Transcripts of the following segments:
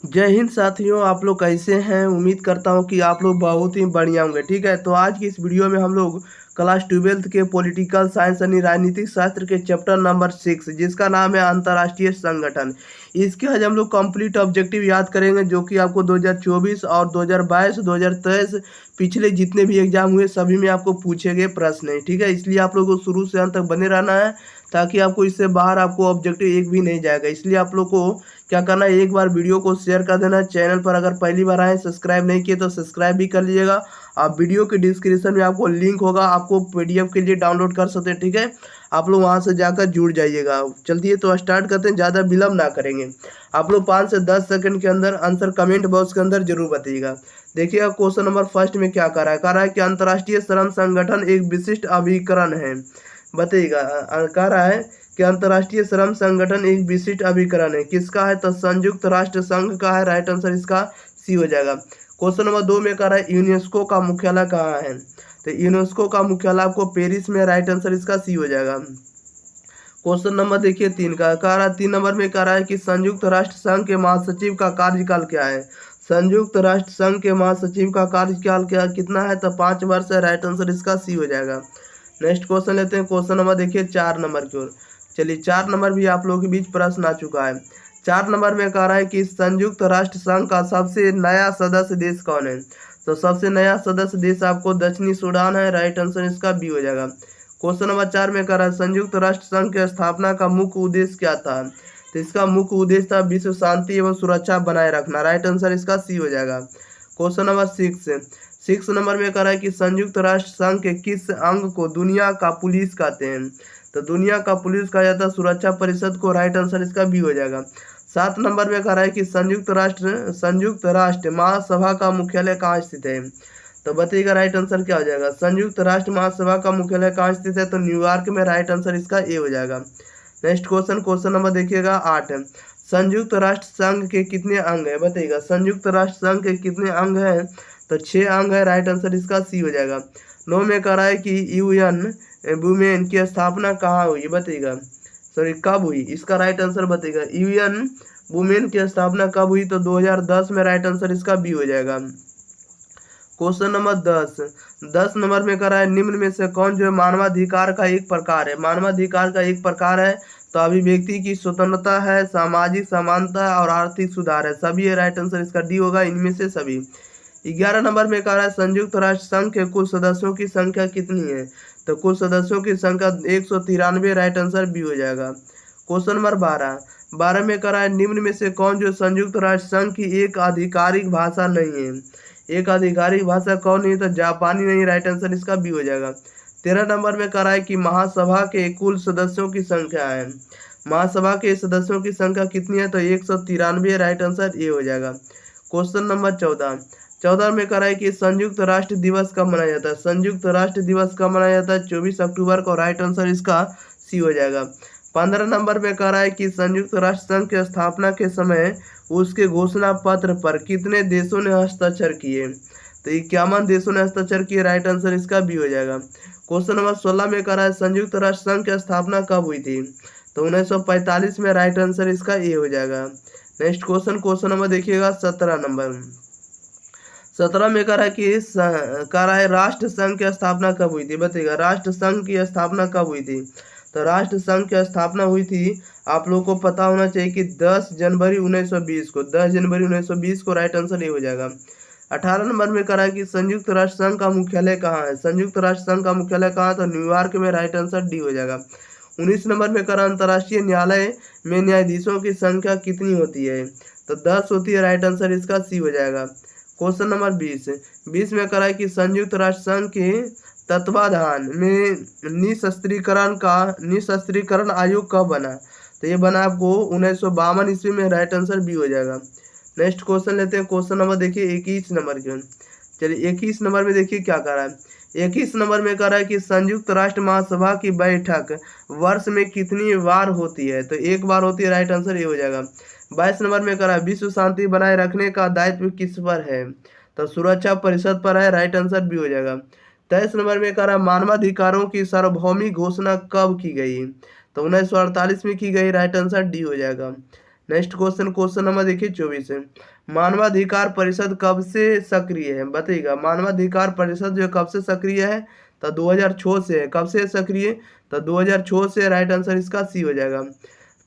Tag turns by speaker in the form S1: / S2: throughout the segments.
S1: जय हिंद साथियों, आप लोग कैसे हैं। उम्मीद करता हूं कि आप लोग बहुत ही बढ़िया होंगे। ठीक है, तो आज की इस वीडियो में हम लोग क्लास 12th के पॉलिटिकल साइंस यानी राजनीतिक शास्त्र के चैप्टर नंबर 6 जिसका नाम है अंतर्राष्ट्रीय संगठन, इसके आज हम लोग कंप्लीट ऑब्जेक्टिव याद करेंगे जो कि आपको 2024 और 2022 2023 पिछले जितने भी एग्जाम हुए सभी में आपको पूछे गए प्रश्न है। ठीक है, इसलिए आप लोगों को शुरू से अंत तक बने रहना है ताकि आपको इससे बाहर आपको ऑब्जेक्टिव एक भी नहीं जाएगा। इसलिए आप लोग को क्या करना है, एक बार वीडियो को शेयर कर देना। चैनल पर अगर पहली बार आए, सब्सक्राइब नहीं किए तो सब्सक्राइब भी कर लीजिएगा। आप वीडियो के डिस्क्रिप्शन में आपको लिंक होगा, आपको पीडीएफ के लिए डाउनलोड कर सकते हैं। ठीक है, आप लोग वहां से जाकर जुड़ जाइएगा। चलती तो स्टार्ट करते हैं, ज़्यादा विलम्ब ना करेंगे। आप लोग 5 से 10 सेकंड के अंदर आंसर कमेंट बॉक्स के अंदर जरूर बताइएगा। देखिएगा क्वेश्चन नंबर फर्स्ट में क्या कह रहा है कि अंतर्राष्ट्रीय श्रम संगठन एक विशिष्ट अभिकरण है। बताइएगा, कह रहा है कि अंतर्राष्ट्रीय श्रम संगठन एक विशिष्ट अभिकरण है। किसका है, तो संयुक्त राष्ट्र संघ का है। राइट आंसर इसका सी हो जाएगा। क्वेश्चन नंबर 2 में कह रहा है यूनेस्को का मुख्यालय कहाँ है, तो यूनेस्को का मुख्यालय आपको पेरिस में। राइट आंसर इसका सी हो जाएगा। क्वेश्चन नंबर देखिए 3 का कह रहा है, 3 नंबर में कह रहा है कि संयुक्त राष्ट्र संघ के महासचिव का कार्यकाल क्या है। संयुक्त राष्ट्र संघ के महासचिव का कार्यकाल क्या कितना है, तो 5 वर्ष है। राइट आंसर इसका सी हो जाएगा। नेक्स्ट क्वेश्चन लेते हैं। क्वेश्चन नंबर देखिए 4 नंबर की ओर। चलिए 4 नंबर भी आप लोगों के बीच प्रश्न आ चुका है। 4 नंबर में कह रहा है कि संयुक्त राष्ट्र संघ का सबसे नया सदस्य देश कौन है, तो सबसे नया सदस्य देश आपको दक्षिणी सूडान है। राइट आंसर इसका बी हो जाएगा। क्वेश्चन नंबर 4 में कह रहा है संयुक्त राष्ट्र संघ की स्थापना का मुख्य उद्देश्य क्या था, तो इसका मुख्य उद्देश्य था विश्व शांति एवं सुरक्षा बनाए रखना। राइट आंसर इसका सी हो जाएगा। क्वेश्चन नंबर 6 नंबर में कह रहा है कि संयुक्त राष्ट्र संघ के किस अंग को दुनिया का पुलिस कहते हैं, तो दुनिया का पुलिस कहा जाता है सुरक्षा परिषद को। राइट आंसर इसका बी हो जाएगा। 7 नंबर में कह रहा है कि संयुक्त राष्ट्र महासभा का मुख्यालय कहाँ स्थित है, तो बताइएगा राइट आंसर क्या हो जाएगा। संयुक्त राष्ट्र महासभा का मुख्यालय कहाँ स्थित है, तो न्यूयॉर्क में। राइट आंसर इसका ए हो जाएगा। नेक्स्ट क्वेश्चन नंबर देखिएगा 8। संयुक्त राष्ट्र संघ के कितने अंग है, बताइएगा संयुक्त राष्ट्र संघ के कितने अंग है, तो 6 अंग है। राइट आंसर इसका सी हो जाएगा। 9 में कह रहा है कि यूएन वुमेन की स्थापना कहाँ हुई, बताइएगा सॉरी कब हुई, इसका राइट आंसर बताइएगा। यूएन वुमेन की स्थापना कब हुई, तो 2010 में। राइट आंसर इसका बी हो जाएगा। क्वेश्चन नंबर 10 नंबर में कह रहा है निम्न में से कौन जो है मानवाधिकार का एक प्रकार है। मानवाधिकार का एक प्रकार है तो अभिव्यक्ति की स्वतंत्रता है, सामाजिक समानता और आर्थिक सुधार है, सभी है। राइट आंसर इसका डी होगा, इनमें से सभी। 11 नंबर में कह रहा है संयुक्त राष्ट्र संघ के कुल सदस्यों की संख्या कितनी है, तो कुल सदस्यों की संख्या 193। राइट आंसर बी हो जाएगा। क्वेश्चन नंबर 12 में कह रहा है निम्न में से कौन जो संयुक्त राष्ट्र संघ की एक आधिकारिक भाषा नहीं है। एक आधिकारिक भाषा कौन नहीं, तो जापानी नहीं। राइट आंसर इसका बी हो जाएगा। 13 नंबर में कह रहा है कि महासभा के कुल सदस्यों की संख्या है, महासभा के सदस्यों की संख्या कितनी है, तो 193। राइट आंसर ये हो जाएगा। क्वेश्चन नंबर 14 में कह रहा है कि संयुक्त राष्ट्र दिवस कब मनाया जाता है। संयुक्त राष्ट्र दिवस कब मनाया जाता है, 24 अक्टूबर को। राइट आंसर इसका सी हो जाएगा। 15 नंबर में कह रहा है कि संयुक्त राष्ट्र संघ की स्थापना के समय उसके घोषणा पत्र पर कितने देशों ने हस्ताक्षर किए, तो 51 देशों ने हस्ताक्षर किए। राइट आंसर इसका बी हो जाएगा। क्वेश्चन नंबर 16 में कह रहा है संयुक्त राष्ट्र संघ की स्थापना कब हुई थी, तो 1945 में। राइट आंसर इसका ए हो जाएगा। नेक्स्ट क्वेश्चन नंबर देखिएगा 17 नंबर। 17 में कह रहा है कि कह रहा है राष्ट्र संघ की स्थापना कब हुई थी, बताइएगा राष्ट्र संघ की स्थापना कब हुई थी, तो राष्ट्र संघ की स्थापना हुई थी, आप लोग को पता होना चाहिए कि 10 जनवरी 1920 को। 10 जनवरी 1920 को। राइट आंसर ये हो जाएगा। 18 नंबर में कह रहा है कि संयुक्त राष्ट्र संघ का मुख्यालय कहाँ है। संयुक्त राष्ट्र संघ का मुख्यालय कहाँ है, तो न्यूयॉर्क में। राइट आंसर डी हो जाएगा। 19 नंबर में कह रहा है अंतर्राष्ट्रीय न्यायालय में न्यायाधीशों की संख्या कितनी होती है, तो 10 होती है। राइट आंसर इसका सी हो जाएगा। क्वेश्चन नंबर 20 में कह रहा है कि संयुक्त राष्ट्र संघ के तत्वाधान में निशस्त्रीकरण आयोग कब बना, तो ये बना आपको 1952 ईस्वी में। राइट आंसर बी हो जाएगा। नेक्स्ट क्वेश्चन लेते हैं। क्वेश्चन नंबर देखिए 21 नंबर के। चलिए 21 नंबर में देखिए क्या कह रहा है। 21 नंबर में कह रहा है कि संयुक्त राष्ट्र महासभा की बैठक वर्ष में कितनी बार होती है, तो एक बार होती है। राइट आंसर ये हो जाएगा। 22 नंबर में कह रहा है विश्व शांति बनाए रखने का दायित्व किस पर है, तो सुरक्षा परिषद पर है। राइट आंसर भी हो जाएगा। 23 नंबर में कह रहा है मानवाधिकारों की सार्वभौमिक घोषणा कब की गई, तो 1948 में की गई। राइट आंसर डी हो जाएगा। नेक्स्ट क्वेश्चन, क्वेश्चन नंबर देखिए 24 है। मानवाधिकार परिषद कब से सक्रिय है, बताइएगा। मानवाधिकार परिषद जो कब से सक्रिय है, तो 2006 से है। कब से सक्रिय, तो 2006 से। राइट आंसर इसका सी हो जाएगा।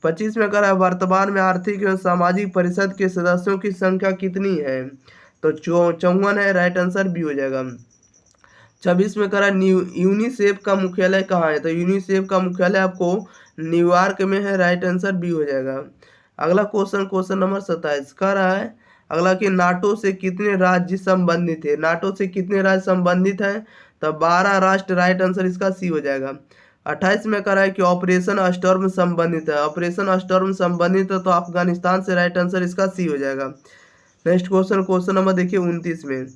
S1: 25 में कह रहा है वर्तमान में आर्थिक एवं सामाजिक परिषद के सदस्यों की संख्या कितनी है, तो 54 है। राइट आंसर बी हो जाएगा। 26 में करा यूनिसेफ का मुख्यालय कहाँ है, तो यूनिसेफ का मुख्यालय आपको न्यूयॉर्क में है। राइट आंसर बी हो जाएगा। अगला क्वेश्चन, क्वेश्चन नंबर 27 कह रहा है अगला कि नाटो से कितने राज्य संबंधित है, नाटो से कितने राज्य संबंधित है, तो 12 राष्ट्र। राइट आंसर इसका सी हो जाएगा। 28 में कह रहा है कि ऑपरेशन अस्टर्म संबंधित है, ऑपरेशन अस्टर्म संबंधित है तो अफगानिस्तान से। राइट आंसर इसका सी हो जाएगा। नेक्स्ट क्वेश्चन, क्वेश्चन नंबर देखिए 29 में।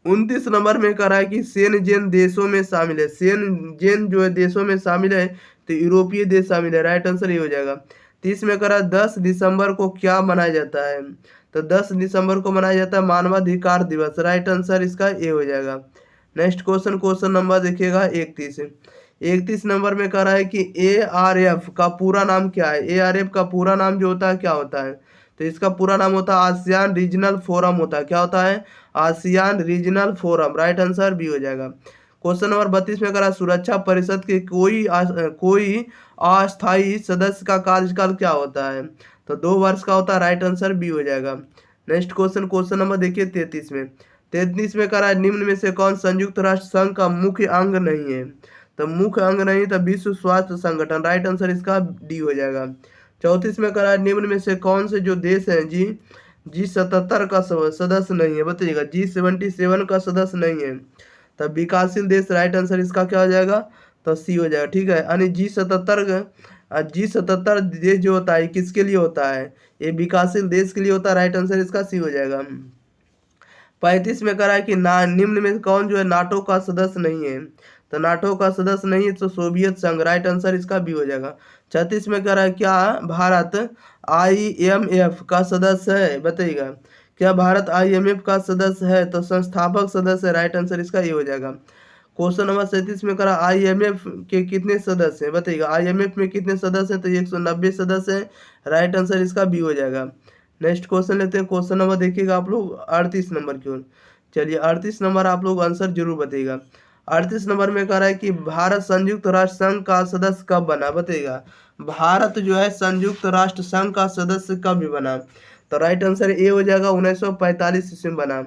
S1: 29 नंबर में कह रहा है कि शेनजेन देशों में शामिल है, शेनजेन जो है देशों में शामिल है, तो यूरोपीय देश शामिल है। राइट आंसर ये हो जाएगा। 30 में कह रहा है 10 दिसंबर को क्या मनाया जाता है, तो 10 दिसंबर को मनाया जाता है मानवाधिकार दिवस। राइट आंसर इसका ये हो जाएगा। नेक्स्ट क्वेश्चन, क्वेश्चन नंबर देखिएगा 31। 31 नंबर में कह रहा है कि ARF का पूरा नाम क्या है, ARF का पूरा नाम जो होता है क्या होता है, तो इसका पूरा नाम होता है आसियान रीजनल फोरम होता है। क्या होता है, ASEAN regional forum. Right answer B हो जाएगा। क्वेश्चन नंबर 32 में करा सुरक्षा परिषद के कोई अस्थायी सदस्य का कार्यकाल क्या होता है, तो 2 वर्ष का होता है। राइट आंसर बी हो जाएगा। नेक्स्ट क्वेश्चन, क्वेश्चन नंबर देखिए 33 में। 33 में करा निम्न में से कौन संयुक्त राष्ट्र संघ का मुख्य अंग नहीं है, तो मुख्य अंग नहीं तो विश्व स्वास्थ्य संगठन। राइट आंसर इसका डी हो जाएगा। 34 में करा निम्न में से कौन से जो देश हैं G77 का सदस्य नहीं है, बताइएगा। G77 का सदस्य नहीं है तब विकासशील देश। राइट आंसर इसका क्या हो जाएगा, तो सी हो जाएगा। ठीक है, यानी G77 देश जो होता है किसके लिए होता है, ये विकासशील देश के लिए होता है। राइट आंसर इसका सी हो जाएगा। 35 में कह रहा है कि निम्न में कौन जो है नाटो का सदस्य नहीं है, तो नाटो का सदस्य नहीं है तो सोवियत संघ। राइट आंसर इसका बी हो जाएगा। 36 में कह रहा है क्या भारत IMF का सदस्य है, बताइएगा। क्या भारत IMF का सदस्य है, तो संस्थापक सदस्य है। राइट आंसर इसका ये हो जाएगा। क्वेश्चन नंबर 37 में करा IMF के कितने सदस्य हैं, बताइएगा। IMF में कितने सदस्य हैं, तो 190 सदस्य हैं। राइट आंसर इसका बी हो जाएगा। नेक्स्ट क्वेश्चन लेते हैं। क्वेश्चन नंबर देखिएगा आप लोग 38 नंबर की ओर। चलिए 38 नंबर आप लोग आंसर जरूर बताइएगा। 38 नंबर में कह रहा है कि भारत संयुक्त राष्ट्र संघ का सदस्य कब बना, बताइएगा। भारत जो है संयुक्त राष्ट्र संघ का सदस्य कब बना, तो राइट आंसर ए हो जाएगा। 1945 ईस्वी में बना।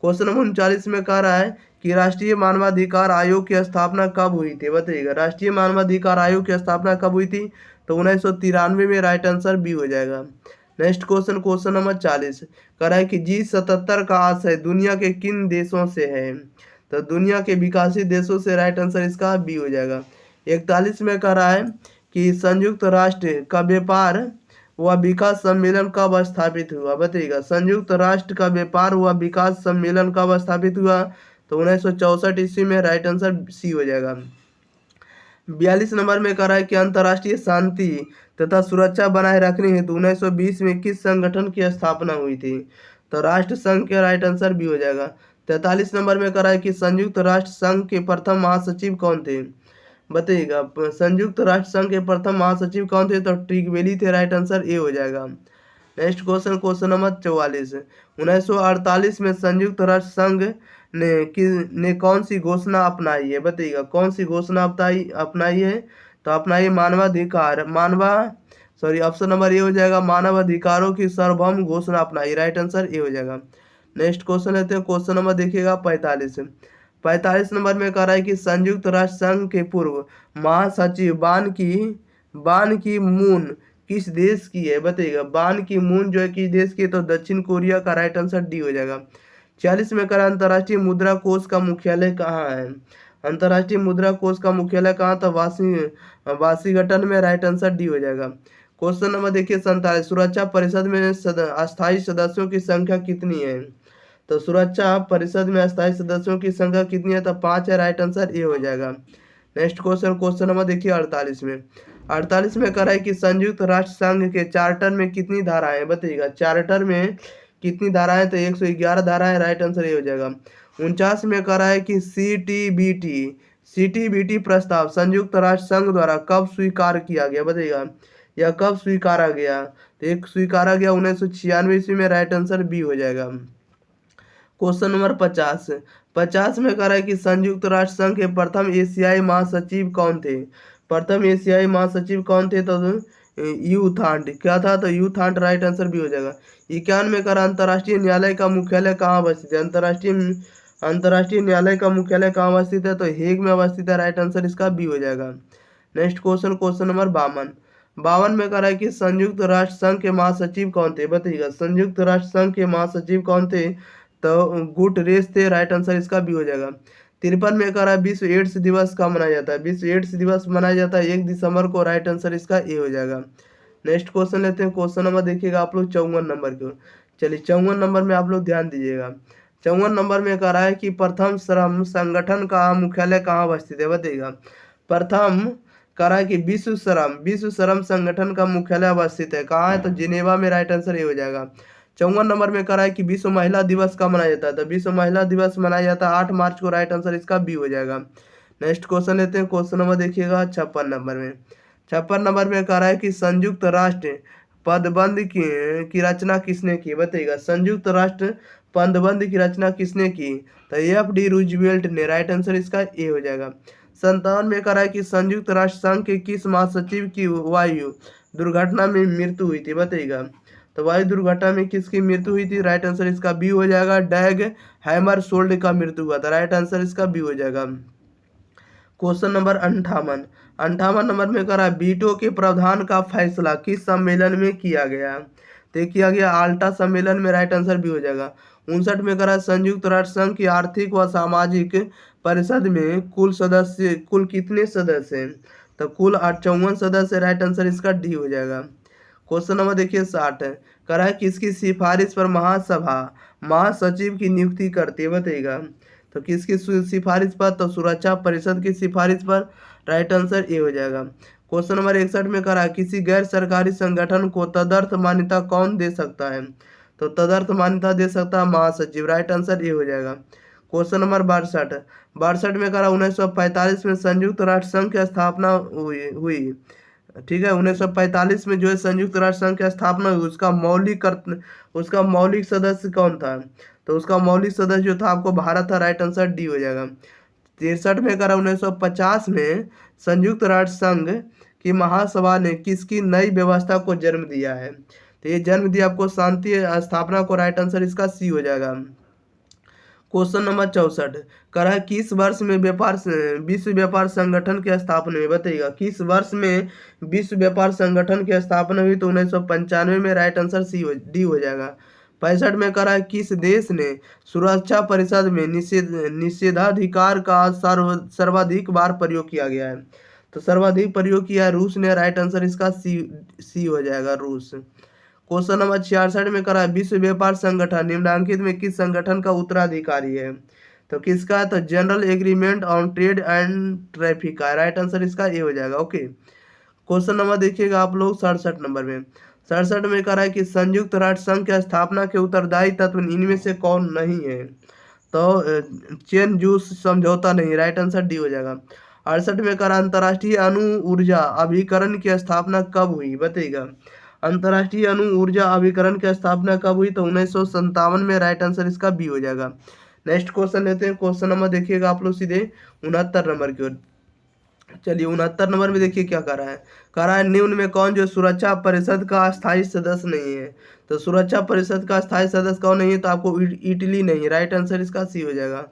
S1: क्वेश्चन नंबर 39 में कह रहा है कि राष्ट्रीय मानवाधिकार आयोग की स्थापना कब हुई थी, बताइएगा। राष्ट्रीय मानवाधिकार आयोग की स्थापना कब हुई थी, तो 1993 में। राइट आंसर बी हो जाएगा। नेक्स्ट क्वेश्चन, क्वेश्चन नंबर 40 कह रहा है कि G77 का आशय दुनिया के किन देशों से है, तो दुनिया के विकासित देशों से। राइट आंसर इसका बी हो जाएगा। 41 में कह रहा है कि संयुक्त राष्ट्र का व्यापार व विकास सम्मेलन कब स्थापित हुआ, बताइएगा। संयुक्त राष्ट्र का व्यापार व विकास सम्मेलन कब स्थापित हुआ, तो 1964 ईस्वी में। राइट आंसर सी हो जाएगा। 42 नंबर में कह रहा है कि अंतर्राष्ट्रीय शांति तथा सुरक्षा बनाए रखने हेतु 1920 में किस संगठन की स्थापना हुई थी, तो राष्ट्र संघ के। राइट आंसर भी हो जाएगा। 43 नंबर में कह रहा है कि संयुक्त राष्ट्र संघ के प्रथम महासचिव कौन थे, बताइएगा। संयुक्त राष्ट्र संघ के प्रथम महासचिव कौन थे, तो ट्रिगवेली थे। राइट आंसर ए हो जाएगा। Next question, question number 44। 1948 में संयुक्त राष्ट्र संघ ने कौन सी घोषणा अपनाई है, बताइएगा। कौन सी घोषणा अपनाई है, तो अपनाई ऑप्शन नंबर ए हो जाएगा। मानव अधिकारों की सार्वभौम घोषणा अपनाई। राइट आंसर ए हो जाएगा। नेक्स्ट क्वेश्चन लेते हैं। क्वेश्चन नंबर देखिएगा 45। 45 नंबर में कह रहा है कि संयुक्त राष्ट्र संघ के पूर्व महासचिव बान की मून किस देश की है, बताइएगा। बान की मून जो है किस देश की है, तो दक्षिण कोरिया का। राइट आंसर डी हो जाएगा। 46 में करा अंतर्राष्ट्रीय मुद्रा कोष का मुख्यालय कहाँ है, अंतर्राष्ट्रीय मुद्रा कोष का मुख्यालय कहाँ था, वाशिंगटन में। राइट आंसर डी हो जाएगा। क्वेश्चन नंबर देखिए 47। सुरक्षा परिषद में अस्थायी सदस्यों की संख्या कितनी है, तो सुरक्षा परिषद में अस्थायी सदस्यों की संख्या कितनी है, तो 5 है। राइट आंसर ए हो जाएगा। नेक्स्ट क्वेश्चन, क्वेश्चन नंबर देखिए 48 में। 48 में कह रहा है कि संयुक्त राष्ट्र संघ के चार्टर में कितनी धाराएं, बताइएगा। चार्टर में कितनी धाराएं, तो 111 धाराएं। राइट आंसर ये हो जाएगा। 49 में कह रहा है कि CTBT प्रस्ताव संयुक्त राष्ट्र संघ द्वारा कब स्वीकार किया गया, बताइएगा। यह कब स्वीकारा गया, तो एक स्वीकारा गया 1996 ईस्वी में, राइट आंसर बी हो जाएगा। Question number 50। 50 में कह रहा है कि संयुक्त राष्ट्र संघ के प्रथम एशियाई महासचिव कौन थे। प्रथम एशियाई महासचिव कौन थे, तो यू थांट। क्या था, तो यू थांट, राइट आंसर भी हो जाएगा। 51 में कह रहा अंतर्राष्ट्रीय न्यायालय का मुख्यालय कहाँ अवस्थित है। अंतर्राष्ट्रीय न्यायालय का मुख्यालय कहाँ अवस्थित है, तो हेग में अवस्थित है, राइट आंसर इसका बी हो जाएगा। Next question, question number 52। 52 में कह रहा है कि संयुक्त राष्ट्र संघ के महासचिव कौन थे, बताइएगा। संयुक्त राष्ट्र संघ के महासचिव कौन थे, तो गुटरेस थे, राइट आंसर इसका भी हो जाएगा। 53 में कह रहा है विश्व एड्स दिवस कब मनाया जाता है। विश्व एड्स दिवस मनाया जाता है 1 दिसंबर को, राइट आंसर इसका ए हो जाएगा। नेक्स्ट क्वेश्चन लेते हैं। क्वेश्चन नंबर देखिएगा आप लोग 54 नंबर की ओर। चलिए 54 नंबर में आप लोग ध्यान दीजिएगा। 54 नंबर में कह रहा है कि प्रथम श्रम संगठन का मुख्यालय कहाँ अवस्थित है, बताइएगा। प्रथम कह रहा है कि विश्व श्रम संगठन का मुख्यालय अवस्थित है, कहाँ है, तो जिनेवा में, राइट आंसर ये हो जाएगा। 54 नंबर में कह रहा है कि विश्व महिला दिवस कब मनाया जाता है, तो विश्व महिला दिवस मनाया जाता है 8 मार्च को, राइट आंसर इसका बी हो जाएगा। नेक्स्ट क्वेश्चन लेते हैं। क्वेश्चन नंबर देखिएगा 56 नंबर में। 56 नंबर में कह रहा है कि संयुक्त राष्ट्र पदबंध की रचना किसने की, बताइएगा। संयुक्त राष्ट्र पदबंध की रचना किसने की, तो F.D. रूजवेल्ट ने, राइट आंसर इसका ए हो जाएगा। 57 में कह रहा है कि संयुक्त राष्ट्र संघ के किस महासचिव की वायु दुर्घटना में मृत्यु हुई थी, बताइएगा। तो वायु दुर्घटना में किसकी मृत्यु हुई थी, राइट आंसर इसका बी हो जाएगा। डैग हैमरशोल्ड का मृत्यु हुआ था, राइट आंसर इसका बी हो जाएगा। Question number 58। 58 नंबर में कह रहा है वीटो के प्रावधान का फैसला किस सम्मेलन में किया गया, तो किया गया आल्टा सम्मेलन में, राइट आंसर भी हो जाएगा। 59 में कह रहा है संयुक्त राष्ट्र संघ की आर्थिक व सामाजिक परिषद में कुल कितने सदस्य हैं, तो कुल 54 सदस्य, राइट आंसर इसका डी हो जाएगा। क्वेश्चन नंबर देखिए 60 है। कह रहा है किसकी सिफारिश पर महासभा महासचिव की नियुक्ति करती है, बताइएगा। तो किसकी सिफारिश पर, तो सुरक्षा परिषद की सिफारिश पर, राइट आंसर ए हो जाएगा। क्वेश्चन नंबर 61 में कह रहा है किसी गैर सरकारी संगठन को तदर्थ मान्यता कौन दे सकता है, तो तदर्थ मान्यता दे सकता है महासचिव, राइट आंसर ए हो जाएगा। क्वेश्चन नंबर 62 में कह रहा 1945 में संयुक्त राष्ट्र संघ की स्थापना हुई। ठीक है, 1945 में जो है संयुक्त राष्ट्र संघ की स्थापना हुई, उसका मौलिक सदस्य कौन था, तो उसका मौलिक सदस्य जो था आपको भारत था, राइट आंसर डी हो जाएगा। 63 में कह रहा 1950 में संयुक्त राष्ट्र संघ की महासभा ने किसकी नई व्यवस्था को जन्म दिया है, तो ये जन्म दिया आपको शांति स्थापना को, राइट आंसर इसका सी हो जाएगा। क्वेश्चन नंबर 64 कह रहा है किस वर्ष में विश्व व्यापार संगठन की स्थापना हुई, बताइएगा। किस वर्ष में विश्व व्यापार संगठन की स्थापना हुई, तो 1995 में, राइट आंसर डी हो जाएगा। 65 में कह रहा है किस देश ने सुरक्षा परिषद में निषेधाधिकार का सर्वाधिक बार प्रयोग किया गया है, तो सर्वाधिक प्रयोग किया है रूस ने, राइट आंसर इसका सी हो जाएगा, रूस। क्वेश्चन नंबर 66 में करा विश्व व्यापार संगठन निम्नलिखित में किस संगठन का उत्तराधिकारी है, तो किसका, तो general agreement on trade and traffic का, राइट आंसर इसका ये हो जाएगा। ओके, क्वेश्चन नंबर देखिएगा आप लोग 67 नंबर में। 67 में कह रहा है कि संयुक्त राष्ट्र संघ की स्थापना के उत्तरदायी तत्व इनमें से कौन नहीं है, तो चेन जूस समझौता नहीं, राइट आंसर डी हो जाएगा। 68 में कह रहा अंतर्राष्ट्रीय अणु ऊर्जा अभिकरण की स्थापना कब हुई, बताइएगा। अंतर्राष्ट्रीय अणु ऊर्जा अभिकरण की स्थापना कब हुई, तो 1957 में, राइट आंसर इसका बी हो जाएगा। नेक्स्ट क्वेश्चन लेते हैं। क्वेश्चन नंबर देखिएगा आप लोग सीधे 69 नंबर की ओर। चलिए 69 नंबर में देखिए क्या कर रहा है निम्न में कौन जो सुरक्षा परिषद का स्थायी सदस्य नहीं है, तो सुरक्षा परिषद का स्थायी सदस्य कौन नहीं है, तो आपको इटली नहीं, राइट आंसर इसका सी हो जाएगा।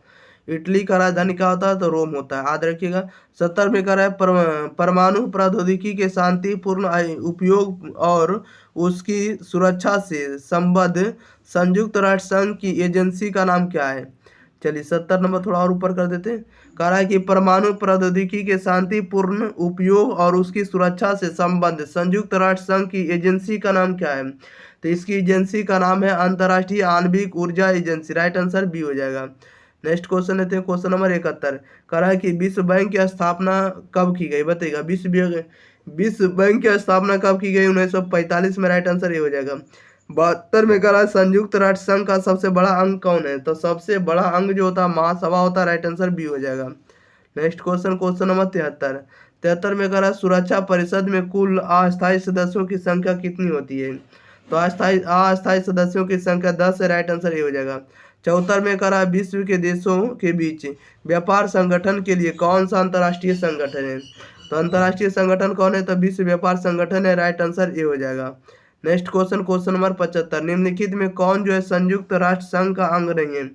S1: इटली का राजधानी क्या होता है, तो रोम होता है, याद रखिएगा। 70 में कह रहा है परमाणु प्रौद्योगिकी के शांतिपूर्ण उपयोग और उसकी सुरक्षा से संबद्ध संयुक्त राष्ट्र संघ की एजेंसी का नाम क्या है। चलिए 70 नंबर थोड़ा और ऊपर कर देते हैं। कह रहा है कि परमाणु प्रौद्योगिकी के शांतिपूर्ण उपयोग और उसकी सुरक्षा से संबद्ध संयुक्त राष्ट्र संघ की एजेंसी का नाम क्या है, तो इसकी एजेंसी का नाम है अंतर्राष्ट्रीय आणविक ऊर्जा एजेंसी, राइट आंसर बी हो जाएगा। नेक्स्ट क्वेश्चन लेते हैं। क्वेश्चन नंबर 71 कह रहा है कि विश्व बैंक की स्थापना कब की गई, बताइएगा। विश्व बैंक की स्थापना कब की गई, 1945 में, राइट आंसर ये हो जाएगा। 72 में कह रहा है संयुक्त राष्ट्र संघ का सबसे बड़ा अंग कौन है, तो सबसे बड़ा अंग जो होता है महासभा होता है, राइट आंसर बी हो जाएगा। नेक्स्ट क्वेश्चन, क्वेश्चन नंबर 73 73 में करा सुरक्षा परिषद में कुल अस्थायी सदस्यों की संख्या कितनी होती है? तो अस्थायी सदस्यों की संख्या 10 है, राइट आंसर ये हो जाएगा। 74 में करा विश्व के देशों के बीच व्यापार संगठन के लिए कौन सा अंतर्राष्ट्रीय संगठन है? तो अंतर्राष्ट्रीय संगठन कौन है? तो विश्व व्यापार संगठन है, राइट आंसर ये हो जाएगा। नेक्स्ट क्वेश्चन नंबर 75, निम्नलिखित में कौन जो है संयुक्त राष्ट्र संघ का अंग नहीं है?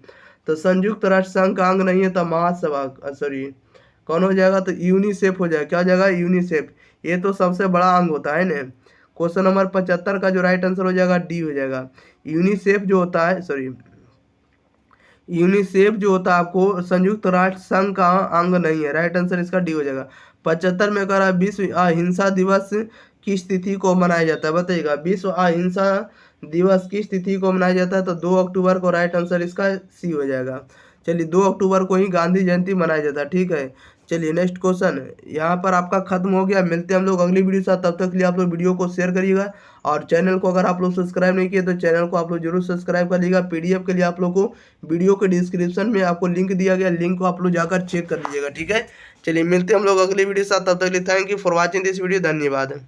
S1: तो संयुक्त राष्ट्र संघ का अंग नहीं है तो महासभा सॉरी कौन हो जाएगा? तो यूनिसेफ हो जाएगा। क्या हो जाएगा? यूनिसेफ। ये तो सबसे बड़ा अंग होता है ना। क्वेश्चन नंबर 75 का जो राइट आंसर हो जाएगा डी हो जाएगा। यूनिसेफ जो होता है यूनिसेफ जो होता है आपको संयुक्त राष्ट्र संघ का अंग नहीं है, राइट आंसर इसका डी हो जाएगा। 75 में करा विश्व अहिंसा दिवस किस तिथि को मनाया जाता है? बताइएगा, विश्व अहिंसा दिवस किस तिथि को मनाया जाता है? तो 2 अक्टूबर को, राइट आंसर इसका सी हो जाएगा। चलिए 2 अक्टूबर को ही गांधी जयंती मनाया जाता है, ठीक है। चलिए नेक्स्ट क्वेश्चन यहाँ पर आपका खत्म हो गया। मिलते हैं हम लोग अगली वीडियो साथ, तब तक के लिए आप लोग वीडियो को शेयर करिएगा और चैनल को अगर आप लोग सब्सक्राइब नहीं किए तो चैनल को आप लोग जरूर सब्सक्राइब कर लीजिएगा। पीडीएफ के लिए आप लोग को वीडियो के डिस्क्रिप्शन में आपको लिंक दिया गया, लिंक को आप लोग जाकर चेक कर लीजिएगा, ठीक है। चलिए मिलते हैं हम लोग अगली वीडियो साथ, तब तक के लिए thank you for watching this video, धन्यवाद।